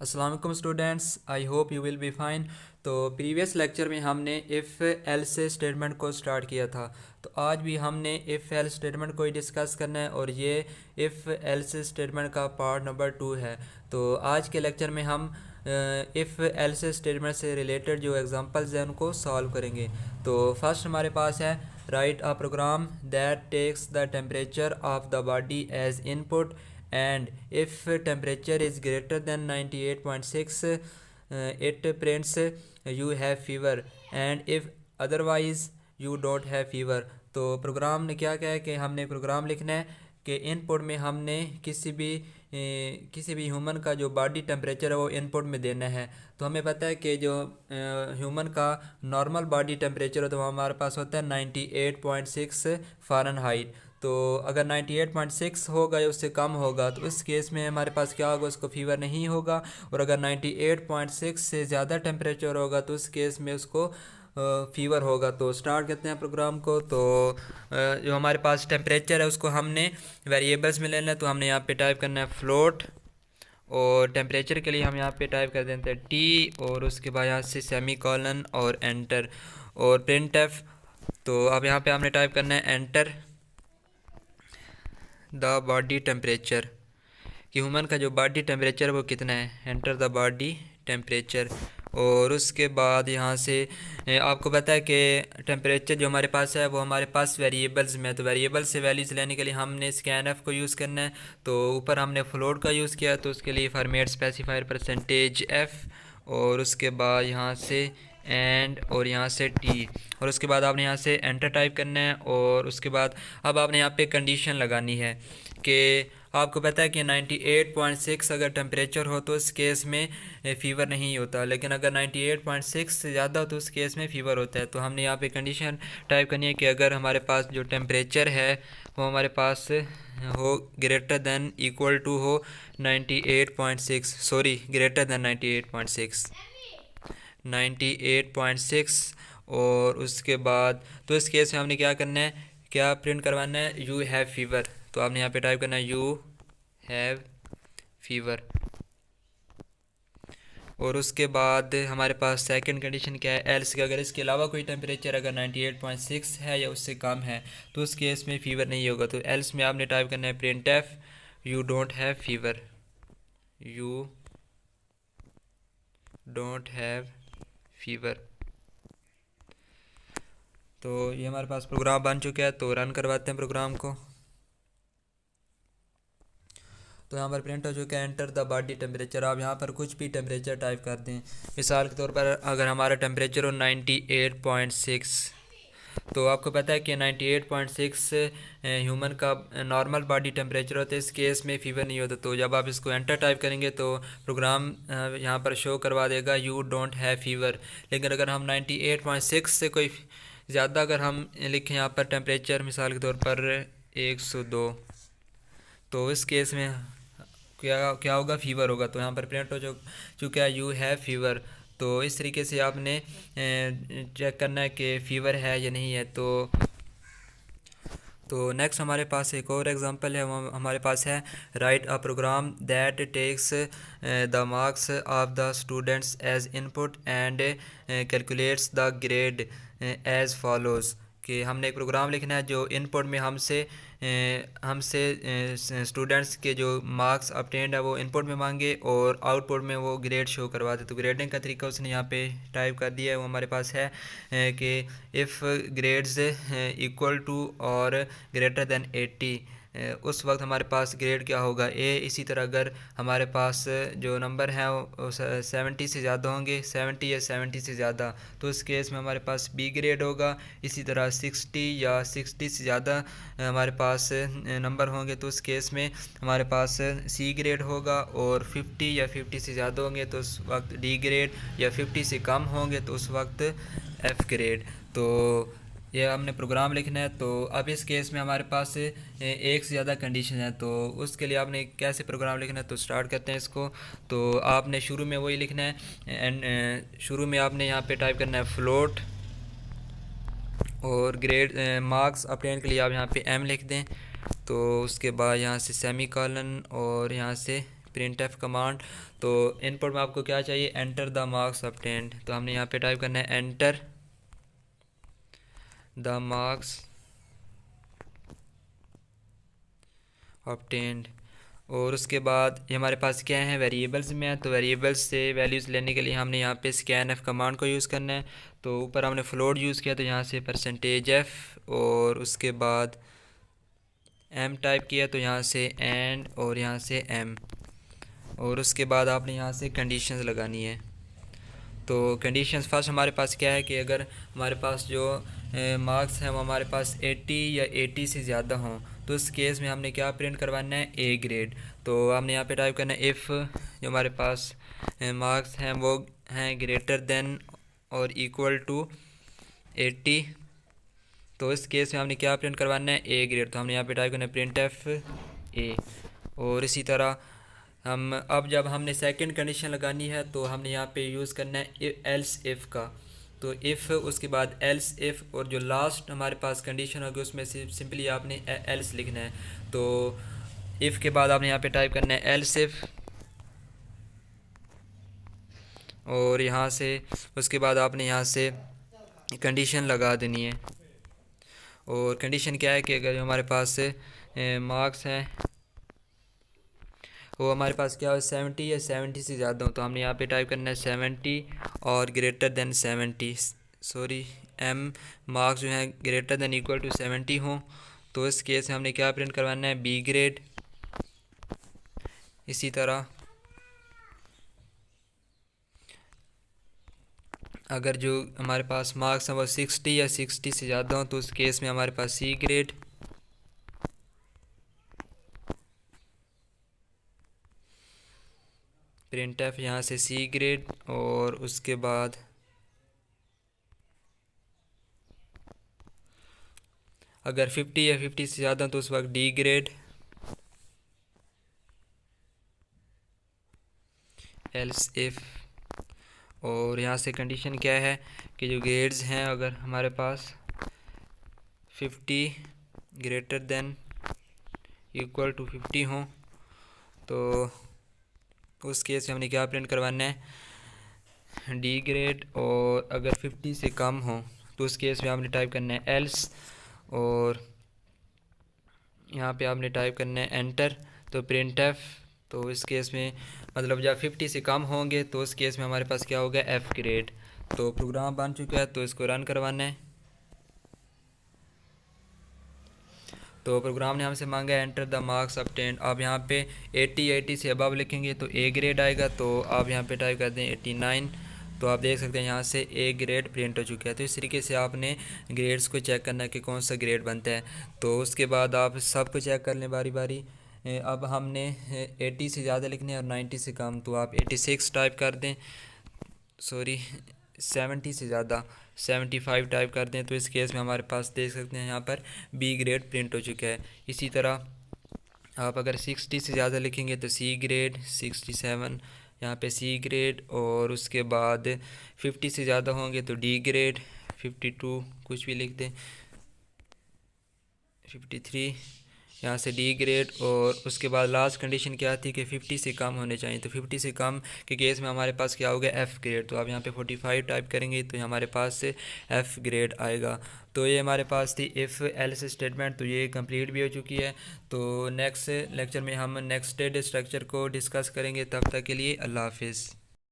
अस्सलाम वालेकुम students, I hope you will be fine. तो प्रीवियस लेक्चर में हमने इफ़ एल्स स्टेटमेंट को स्टार्ट किया था। तो आज भी हमने इफ़ एल्स स्टेटमेंट को ही डिस्कस करना है और ये इफ़ एल्स स्टेटमेंट का पार्ट नंबर 2 है। तो आज के लेक्चर में हम इफ़ एल्स स्टेटमेंट से रिलेटेड जो एग्जांपल्स हैं उनको सॉल्व करेंगे। तो फर्स्ट हमारे पास है write a program that takes the temperature of the body as input and if temperature is greater than 98.6 it prints you have fever and if otherwise you don't have fever। तो programme ने क्या है कि हमने programme लिखना है कि input में हमने किसी भी ह्यूमन का जो बॉडी टेम्परेचर है वो इनपुट में देना है। तो हमें पता है कि जो ह्यूमन का नॉर्मल बॉडी टेम्परेचर होता है वो हमारे पास होता है 98.6 फ़ारेनहाइट। तो अगर 98.6 होगा या उससे कम होगा तो इस केस में हमारे पास क्या होगा, उसको फीवर नहीं होगा। और अगर 98.6 से ज़्यादा टेम्परेचर होगा तो उस केस में उसको फीवर होगा। तो स्टार्ट करते हैं प्रोग्राम को। तो जो हमारे पास टेम्परेचर है उसको हमने वेरिएबल्स में लेना है। तो हमने यहाँ पे टाइप करना है फ्लोट और टेम्परेचर के लिए हम यहाँ पे टाइप कर देते हैं टी और उसके बाद यहाँ से सेमी कॉलन और एंटर और प्रिंट एफ। तो अब यहाँ पे हमने टाइप करना है एंटर द बॉडी टेम्परेचर कि ह्यूमन का जो बॉडी टेम्परेचर वो कितना है, एंटर द बॉडी टेम्परेचर। और उसके बाद यहाँ से आपको पता है कि टेम्परेचर जो हमारे पास है वो हमारे पास वेरिएबल्स में है। तो वेरिएबल से वैल्यूज़ लेने के लिए हमने स्कैन को यूज़ करना है। तो ऊपर हमने फ्लोट का यूज़ किया तो उसके लिए फॉर्मेट स्पेसिफायर परसेंटेज एफ और उसके बाद यहाँ से एंड और यहाँ से टी और उसके बाद आपने यहाँ से एंटर टाइप करना है। और उसके बाद अब आपने यहाँ पे कंडीशन लगानी है कि आपको पता है कि 98.6 अगर टेम्परेचर हो तो उस केस में फ़ीवर नहीं होता, लेकिन अगर 98.6 से ज़्यादा हो तो उस केस में फ़ीवर होता है। तो हमने यहाँ पे कंडीशन टाइप करनी है कि अगर हमारे पास जो टेम्परेचर है वो हमारे पास हो ग्रेटर दैन इक्वल टू हो 98.6 सॉरी ग्रेटर दैन 98.6 और उसके बाद तो इस केस में हमने क्या करना है, क्या प्रिंट करवाना है, यू हैव फीवर। तो आपने यहाँ पे टाइप करना है यू हैव फीवर। और उसके बाद हमारे पास सेकंड कंडीशन क्या है, एल्स कि अगर इसके अलावा कोई टेम्परेचर अगर 98.6 है या उससे कम है तो उस केस में फ़ीवर नहीं होगा। तो एल्स में आपने टाइप करना है print F you don't have fever, you don't have fever. तो ये हमारे पास प्रोग्राम बन चुका है। तो रन करवाते हैं प्रोग्राम को। तो यहाँ पर प्रिंट हो चुका है एंटर द बॉडी टेम्परेचर। आप यहाँ पर कुछ भी टेम्परेचर टाइप कर दें। मिसाल के तौर पर अगर हमारा टेम्परेचर हो 98.6 तो आपको पता है कि 98.6 ह्यूमन का नॉर्मल बॉडी टेम्परेचर होता है, इस केस में फ़ीवर नहीं होता। तो जब आप इसको एंटर टाइप करेंगे तो प्रोग्राम यहाँ पर शो करवा देगा यू डोंट हैव फीवर। लेकिन अगर हम 98.6 से कोई ज़्यादा अगर हम लिखें यहाँ पर टेम्परेचर मिसाल के तौर पर 102 तो इस केस में क्या क्या होगा, फीवर होगा। तो यहाँ पर प्रिंट हो चुका है यू हैव फीवर। तो इस तरीके से आपने चेक करना है कि फ़ीवर है या नहीं है। तो नेक्स्ट हमारे पास एक और एग्जांपल है, वो हमारे पास है write a program that takes the marks of the students as input and calculates the grade as follows. कि हमने एक प्रोग्राम लिखना है जो इनपुट में हमसे स्टूडेंट्स के जो मार्क्स अपटेंड है वो इनपुट में मांगे और आउटपुट में वो ग्रेड शो करवा दे। तो ग्रेडिंग का तरीका उसने यहाँ पे टाइप कर दिया है, वो हमारे पास है कि इफ़ ग्रेड्स इक्वल टू और ग्रेटर दैन 80 उस वक्त हमारे पास ग्रेड क्या होगा, ए। इसी तरह अगर हमारे पास जो नंबर हैं वो 70 से ज़्यादा होंगे, 70 या 70 से ज़्यादा, तो उस केस में हमारे पास बी ग्रेड होगा। इसी तरह 60 या 60 से ज़्यादा हमारे पास नंबर होंगे तो उस केस में हमारे पास सी ग्रेड होगा। और 50 या 50 से ज़्यादा होंगे तो उस वक्त डी ग्रेड, या 50 से कम होंगे तो उस वक्त एफ़ ग्रेड। तो ये हमने प्रोग्राम लिखना है। तो अब इस केस में हमारे पास एक से ज़्यादा कंडीशन है, तो उसके लिए आपने कैसे प्रोग्राम लिखना है। तो स्टार्ट करते हैं इसको। तो आपने शुरू में वही लिखना है एंड शुरू में आपने यहाँ पे टाइप करना है फ्लोट और ग्रेड मार्क्स अपटेन के लिए आप यहाँ पे एम लिख दें। तो उसके बाद यहाँ से सेमी कॉलन और यहाँ से प्रिंट एफ कमांड। तो इनपुट में आपको क्या चाहिए, एंटर द मार्क्स ऑब्टेन्ड। तो हमने यहाँ पे टाइप करना है एंटर द मार्क्स ऑब्टेन्ड। और उसके बाद ये हमारे पास क्या है, वेरिएबल्स में है। तो वेरिएबल्स से वैल्यूज़ लेने के लिए हमने यहाँ पे स्कैन एफ कमांड को यूज़ करना है। तो ऊपर हमने फ्लोट यूज़ किया, तो यहाँ से परसेंटेज एफ और उसके बाद एम टाइप किया, तो यहाँ से एंड और यहाँ से एम। और उसके बाद आपने यहाँ से कंडीशंस लगानी है। तो कंडीशंस फर्स्ट हमारे पास क्या है कि अगर हमारे पास जो मार्क्स हैं वो हमारे पास 80 या 80 से ज़्यादा हों, तो उस केस में हमने क्या प्रिंट करवाना है, ए ग्रेड। तो हमने यहाँ पे टाइप करना है इफ़ जो हमारे पास मार्क्स हैं वो हैं ग्रेटर देन और इक्वल टू 80, तो इस केस में हमने क्या प्रिंट करवाना है, ए ग्रेड। तो हमने यहाँ पे टाइप करना है प्रिंट एफ ए। और इसी तरह हम अब जब हमने सेकंड कंडीशन लगानी है तो हमने यहाँ पे यूज़ करना है एल्स इफ़ का। तो इफ़ उसके बाद एल्स इफ़ और जो लास्ट हमारे पास कंडीशन होगी उसमें सिंपली आपने एल्स लिखना है। तो इफ़ के बाद आपने यहाँ पे टाइप करना है एल्स इफ़, और यहाँ से उसके बाद आपने यहाँ से कंडीशन लगा देनी है। और कंडीशन क्या है कि अगर हमारे पास मार्क्स हैं वो हमारे पास क्या हो, 70 या 70 से ज़्यादा हो, तो हमने यहाँ पे टाइप करना है 70 और greater than 70, sorry um marks जो हैं ग्रेटर देन इक्वल टू 70 हों, तो इस केस में हमने क्या प्रिंट करवाना है, बी ग्रेड। इसी तरह अगर जो हमारे पास मार्क्स हैं वो 60 या 60 से ज़्यादा हों, तो उस केस में हमारे पास सी ग्रेड। प्रिंट एफ यहाँ से सी ग्रेड, और उसके बाद अगर 50 या 50 से ज़्यादा तो उस वक्त डी ग्रेड। एल्स इफ़, और यहाँ से कंडीशन क्या है कि जो ग्रेड्स हैं अगर हमारे पास 50 ग्रेटर देन इक्वल टू 50 हों, तो उस केस में हमने क्या प्रिंट करवाना है, डी ग्रेड। और अगर 50 से कम हो तो उस केस में आपने टाइप करना है एल्स, और यहाँ पे आपने टाइप करना है एंटर तो प्रिंट एफ। तो इस केस में मतलब जब 50 से कम होंगे तो उस केस में हमारे पास क्या होगा, एफ़ ग्रेड। तो प्रोग्राम बन चुका है, तो इसको रन करवाना है। तो प्रोग्राम ने हमसे मांगा है एंटर द मार्क्स ऑब्टेन्ड। आप यहाँ पे 80 से अबव लिखेंगे तो ए ग्रेड आएगा। तो आप यहाँ पे टाइप कर दें 89, तो आप देख सकते हैं यहाँ से ए ग्रेड प्रिंट हो चुका है। तो इस तरीके से आपने ग्रेड्स को चेक करना है कि कौन सा ग्रेड बनता है। तो उसके बाद आप सबको चेक कर लें बारी बारी। अब हमने 80 से ज़्यादा लिखने हैं और 90 से कम, तो आप 86 टाइप कर दें, सॉरी 70 से ज़्यादा 75 टाइप कर दें। तो इस केस में हमारे पास देख सकते हैं यहाँ पर बी ग्रेड प्रिंट हो चुका है। इसी तरह आप अगर 60 से ज़्यादा लिखेंगे तो सी ग्रेड, 67 यहाँ पे सी ग्रेड, और उसके बाद 50 से ज़्यादा होंगे तो डी ग्रेड, 52 कुछ भी लिख दें, 53 यहाँ से डी ग्रेड। और उसके बाद लास्ट कंडीशन क्या थी कि 50 से कम होने चाहिए, तो 50 से कम के केस में हमारे पास क्या होगा, एफ़ ग्रेड। तो आप यहाँ पे 45 टाइप करेंगे तो हमारे पास से एफ़ ग्रेड आएगा। तो ये हमारे पास थी इफ़ एल्स स्टेटमेंट, तो ये कंप्लीट भी हो चुकी है। तो नेक्स्ट लेक्चर में हम नेक्स्ट स्ट्रक्चर को डिस्कस करेंगे। तब तक के लिए अल्लाह हाफिज़।